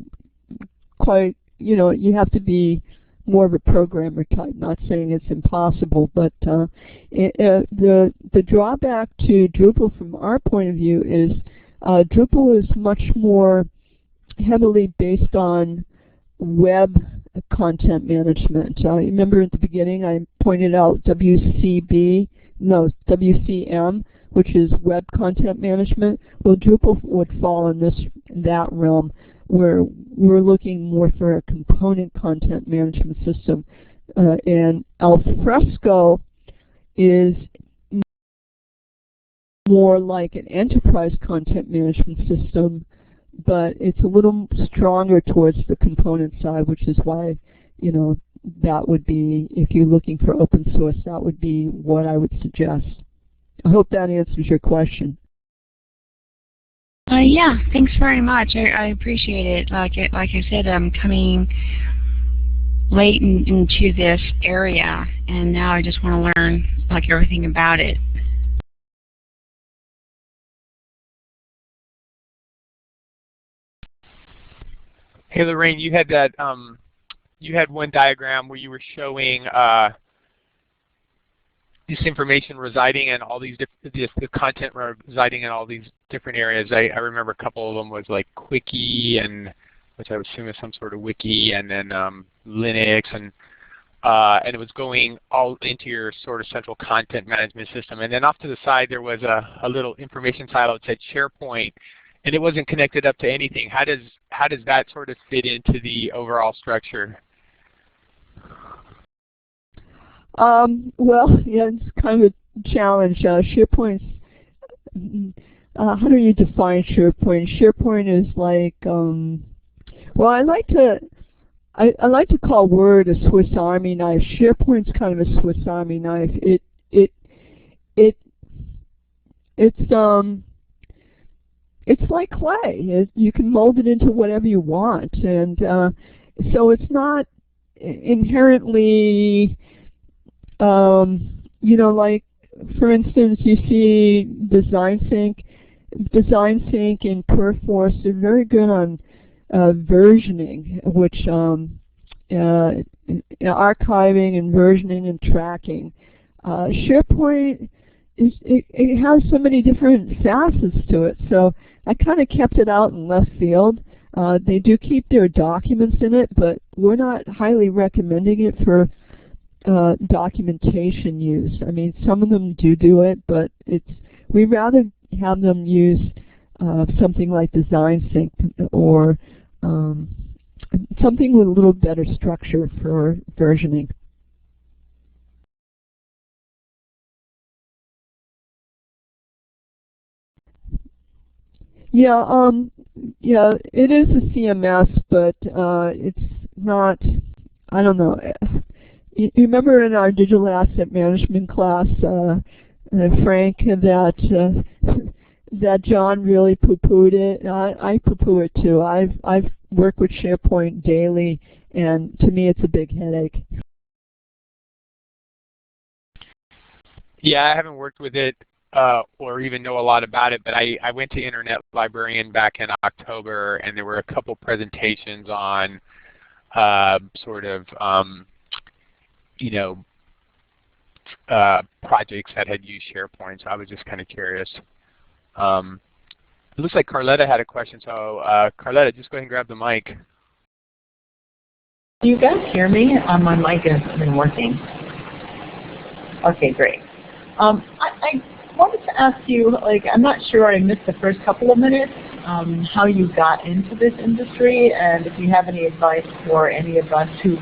quite, you have to be more of a programmer type. Not saying it's impossible, but the drawback to Drupal from our point of view is Drupal is much more heavily based on web content management. Remember at the beginning I pointed out WCM, which is web content management. Well, Drupal would fall in that realm, where we're looking more for a component content management system. And Alfresco is more like an enterprise content management system, but it's a little stronger towards the component side, which is why, that would be, if you're looking for open source, that would be what I would suggest. I hope that answers your question. Yeah, thanks very much. I appreciate it. Like I said, I'm coming late into this area, and now I just want to learn everything about it. Hey Lorraine, you had that you had one diagram where you were showing this information residing in all these the content residing in all these different areas. I remember a couple of them was like Quickie, and which I would assume is some sort of wiki, and then Linux, and it was going all into your sort of central content management system. And then off to the side there was a little information silo that said SharePoint, and it wasn't connected up to anything. How does that sort of fit into the overall structure? Well, yeah, it's kind of a challenge. SharePoint's, how do you define SharePoint? SharePoint is like, well, I like to call Word a Swiss Army knife. SharePoint's kind of a Swiss Army knife. It's like clay. You can mold it into whatever you want, and so it's not inherently, like, for instance, you see Design Sync and Perforce. They're very good on versioning, which archiving and versioning and tracking. SharePoint it has so many different facets to it, so I kind of kept it out in left field. They do keep their documents in it, but we're not highly recommending it for documentation use. I mean, some of them do it, but we'd rather have them use something like Design Sync or something with a little better structure for versioning. Yeah, yeah, it is a CMS, but it's not, I don't know. You remember in our digital asset management class, Frank, that John really poo-pooed it? I poo-poo it too. I've worked with SharePoint daily, and to me it's a big headache. Yeah, I haven't worked with it or even know a lot about it, but I went to Internet Librarian back in October, and there were a couple presentations on sort of projects that had used SharePoint, so I was just kind of curious. It looks like Carletta had a question, so Carletta, just go ahead and grab the mic. Do you guys hear me? My mic hasn't been working. Okay, great. I wanted to ask you, I'm not sure, I missed the first couple of minutes, how you got into this industry, and if you have any advice for any of us who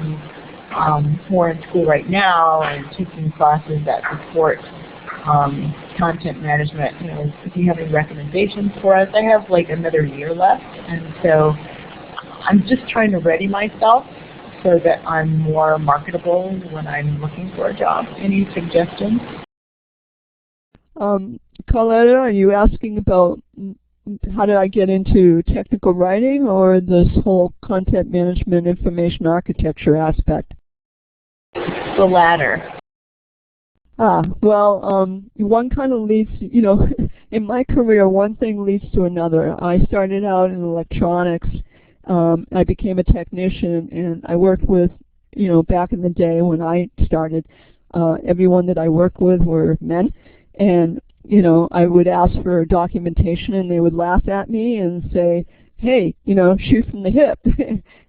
are in school right now and taking classes that support content management. If you have any recommendations for us. I have another year left, and so I'm just trying to ready myself so that I'm more marketable when I'm looking for a job. Any suggestions? Carletta, are you asking about how did I get into technical writing, or this whole content management information architecture aspect? The latter. Okay. Well, one kind of leads, you know, in my career, one thing leads to another. I started out in electronics. I became a technician, and I worked with, you know, back in the day when I started, everyone that I worked with were men. And, you know, I would ask for documentation, and they would laugh at me and say, hey, you know, shoot from the hip.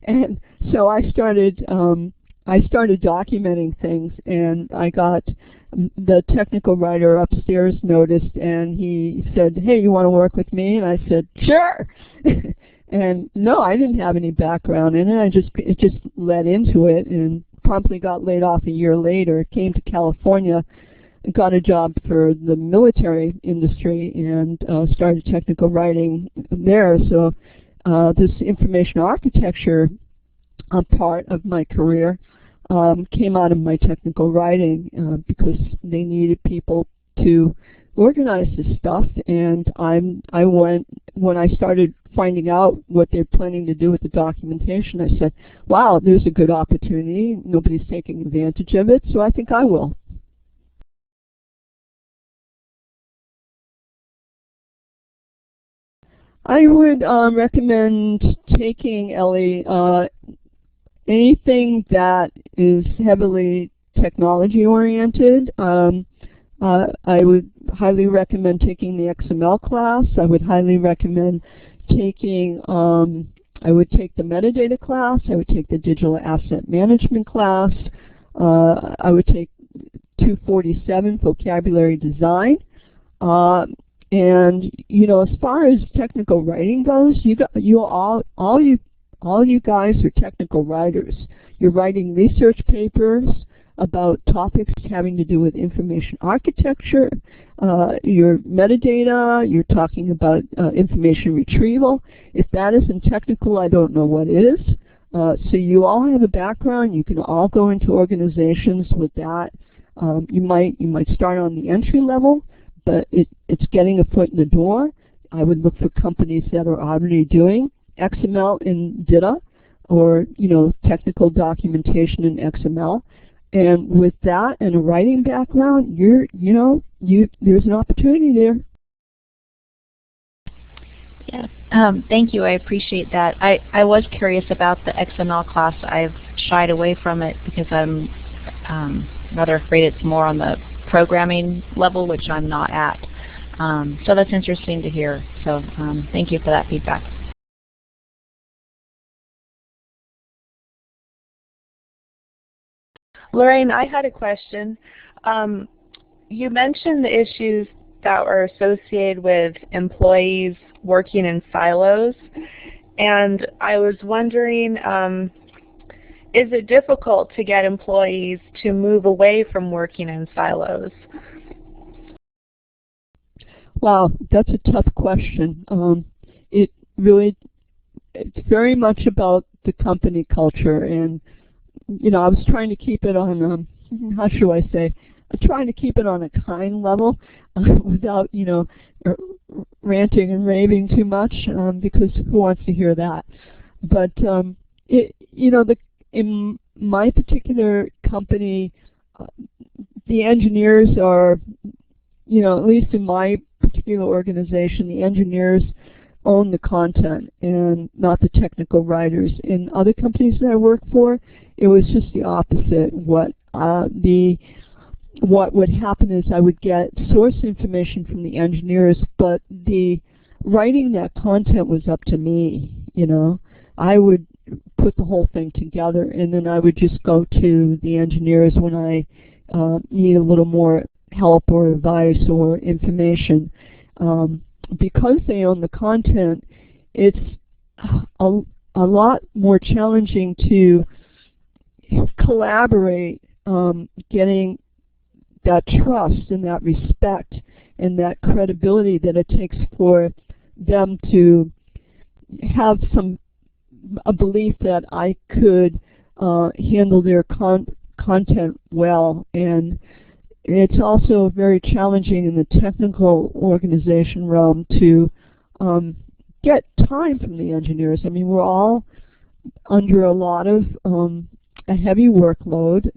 And so I started documenting things, and I got the technical writer upstairs noticed, and he said, hey, you want to work with me? And I said, sure. And no, I didn't have any background in it. It just led into it, and promptly got laid off a year later. Came to California, got a job for the military industry, and started technical writing there. So this information architecture part of my career came out of my technical writing because they needed people to organize this stuff, and I went, when I started finding out what they're planning to do with the documentation, I said, wow, there's a good opportunity. Nobody's taking advantage of it, so I think I will. I would recommend taking, Ellie, anything that is heavily technology oriented. I would highly recommend taking the XML class. I would highly recommend taking, I would take the metadata class. I would take the digital asset management class. I would take 247 vocabulary design. And you know, as far as technical writing goes, all you guys are technical writers. You're writing research papers about topics having to do with information architecture, your metadata, you're talking about information retrieval. If that isn't technical, I don't know what is. So you all have a background. You can all go into organizations with that. You might start on the entry level, but it's getting a foot in the door. I would look for companies that are already doing XML in DITA, or you know, technical documentation in XML. And with that and a writing background, there's an opportunity there. Yeah, thank you. I appreciate that. I was curious about the XML class. I've shied away from it because I'm rather afraid it's more on the programming level, which I'm not at. So that's interesting to hear. So thank you for that feedback. Lorraine, I had a question. You mentioned the issues that were associated with employees working in silos, and I was wondering, is it difficult to get employees to move away from working in silos? Wow, that's a tough question. It's very much about the company culture, and you know, I was trying to keep it on, how should I say, trying to keep it on a kind level without, you know, ranting and raving too much, because who wants to hear that? But, you know, in my particular company, the engineers are, you know, at least in my particular organization, the engineers own the content and not the technical writers. In other companies that I work for, it was just the opposite. What would happen is I would get source information from the engineers, but the writing that content was up to me. You know, I would put the whole thing together, and then I would just go to the engineers when I need a little more help or advice or information. Because they own the content, it's a lot more challenging to collaborate, getting that trust and that respect and that credibility that it takes for them to have a belief that I could handle their content well. And it's also very challenging in the technical organization realm to get time from the engineers. I mean, we're all under a lot of a heavy workload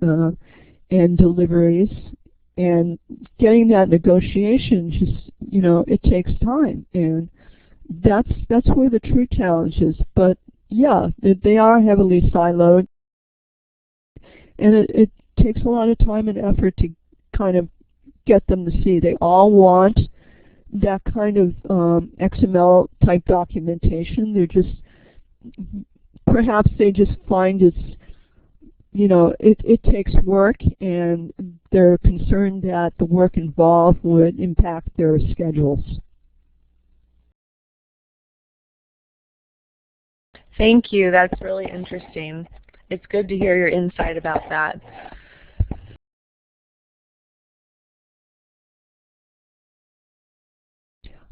and deliveries, And getting that negotiation just, you know, it takes time, and that's where the true challenge is. But yeah, they are heavily siloed, and it takes a lot of time and effort to kind of get them to see. They all want that kind of XML type documentation. They're just, perhaps they just find it's, you know, it takes work, and they're concerned that the work involved would impact their schedules. Thank you. That's really interesting. It's good to hear your insight about that.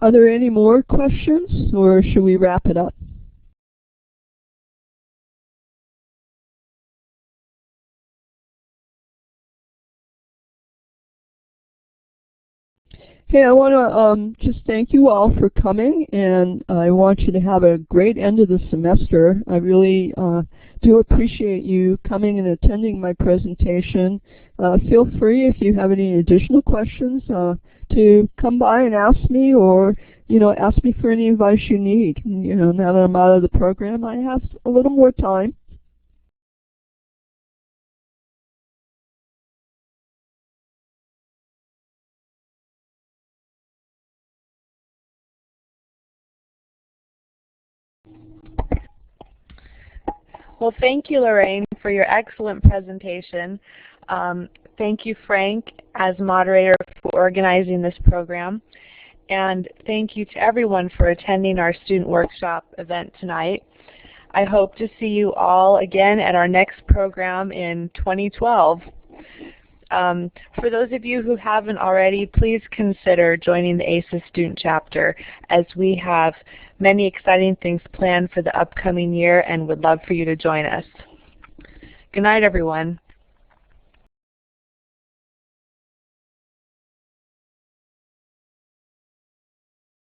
Are there any more questions, or should we wrap it up? Hey, I want to just thank you all for coming, and I want you to have a great end of the semester. I really do appreciate you coming and attending my presentation. Feel free, if you have any additional questions, to come by and ask me, or, you know, ask me for any advice you need. You know, now that I'm out of the program, I have a little more time. Well, thank you, Lorraine, for your excellent presentation. Thank you, Frank, as moderator, for organizing this program. And thank you to everyone for attending our student workshop event tonight. I hope to see you all again at our next program in 2012. For those of you who haven't already, please consider joining the ASIS student chapter, as we have many exciting things planned for the upcoming year and would love for you to join us. Good night, everyone.